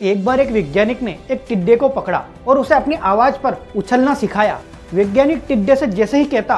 एक बार एक वैज्ञानिक ने एक टिड्डे को पकड़ा और उसे अपनी आवाज पर उछलना सिखाया। वैज्ञानिक टिड्डे से जैसे ही कहता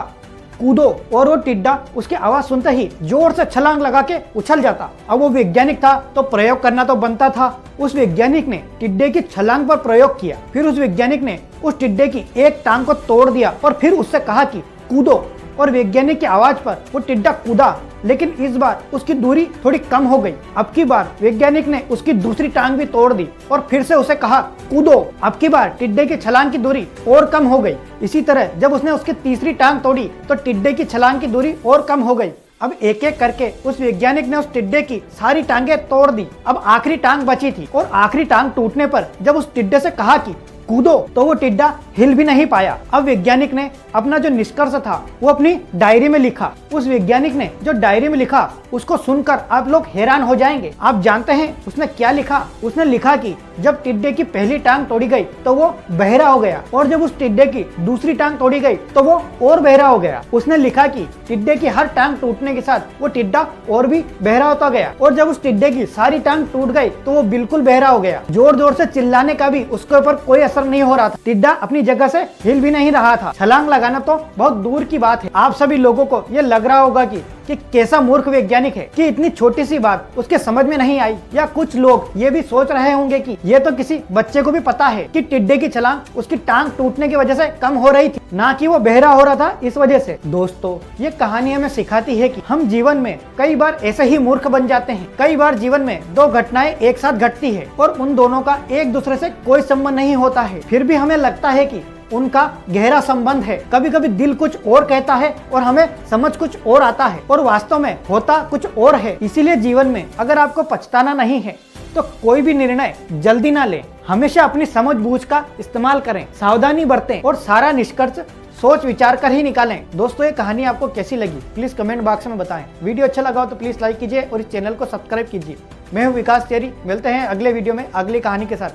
कूदो और वो टिड्डा उसकी आवाज सुनते ही जोर से छलांग लगा के उछल जाता। अब वो वैज्ञानिक था तो प्रयोग करना तो बनता था। उस वैज्ञानिक ने टिड्डे की छलांग पर प्रयोग किया। फिर उस वैज्ञानिक ने उस टिड्डे की एक टांग को तोड़ दिया और फिर उससे कहा कि कूदो, और वैज्ञानिक की आवाज पर वो टिड्डा कूदा, लेकिन इस बार उसकी दूरी थोड़ी कम हो गई। अब की बार वैज्ञानिक ने उसकी दूसरी टांग भी तोड़ दी और फिर से उसे कहा कूदो। अब की बार टिड्डे की छलांग की दूरी और कम हो गई। इसी तरह जब उसने उसकी तीसरी टांग तोड़ी तो टिड्डे की छलांग की दूरी और कम हो गई। अब एक एक करके उस वैज्ञानिक ने उस टिड्डे की सारी टांगें तोड़ दी। अब आखिरी टांग बची थी और आखिरी टांग टूटने पर जब उस टिड्डे से कहा कि कूदो तो वो टिड्डा हिल भी नहीं पाया। अब वैज्ञानिक ने अपना जो निष्कर्ष था वो अपनी डायरी में लिखा। उस वैज्ञानिक ने जो डायरी में लिखा उसको सुनकर आप लोग हैरान हो जाएंगे। आप जानते हैं उसने क्या लिखा? उसने लिखा कि जब टिड्डे की पहली टांग तोड़ी गई तो वो बहरा हो गया, और जब उस टिड्डे की दूसरी टांग तोड़ी गई तो वो और बहरा हो गया। उसने लिखा कि टिड्डे की हर टांग टूटने के साथ वो टिड्डा और भी बहरा होता गया, और जब उस टिड्डे की सारी टांग टूट गई तो वो बिल्कुल बहरा हो गया। जोर जोर से चिल्लाने का भी उसके ऊपर कोई असर नहीं हो रहा था। टिड्डा अपनी जगह से हिल भी नहीं रहा था। छलांग लगाना तो बहुत दूर की बात है। आप सभी लोगों को ये लग रहा होगा कि कैसा मूर्ख वैज्ञानिक है कि इतनी छोटी सी बात उसके समझ में नहीं आई। या कुछ लोग ये भी सोच रहे होंगे कि ये तो किसी बच्चे को भी पता है कि टिड्डे की छलांग उसकी टांग टूटने की वजह से कम हो रही थी, ना कि वो बहरा हो रहा था इस वजह से। दोस्तों, ये कहानी हमें सिखाती है कि हम जीवन में कई बार ऐसे ही मूर्ख बन जाते हैं। कई बार जीवन में दो घटनाएं एक साथ घटती है और उन दोनों का एक दूसरे से कोई संबंध नहीं होता है, फिर भी हमें लगता है कि उनका गहरा संबंध है। कभी कभी दिल कुछ और कहता है और हमें समझ कुछ और आता है, और वास्तव में होता कुछ और है। इसीलिए जीवन में अगर आपको पछताना नहीं है तो कोई भी निर्णय जल्दी ना लें। हमेशा अपनी समझ बूझ का इस्तेमाल करें, सावधानी बरतें और सारा निष्कर्ष सोच विचार कर ही निकालें। दोस्तों, ये कहानी आपको कैसी लगी प्लीज कमेंट बॉक्स में बताएं। वीडियो अच्छा लगा हो तो प्लीज लाइक कीजिए और इस चैनल को सब्सक्राइब कीजिए। मैं हूँ विकास चेरी। मिलते हैं अगले वीडियो में अगली कहानी के साथ।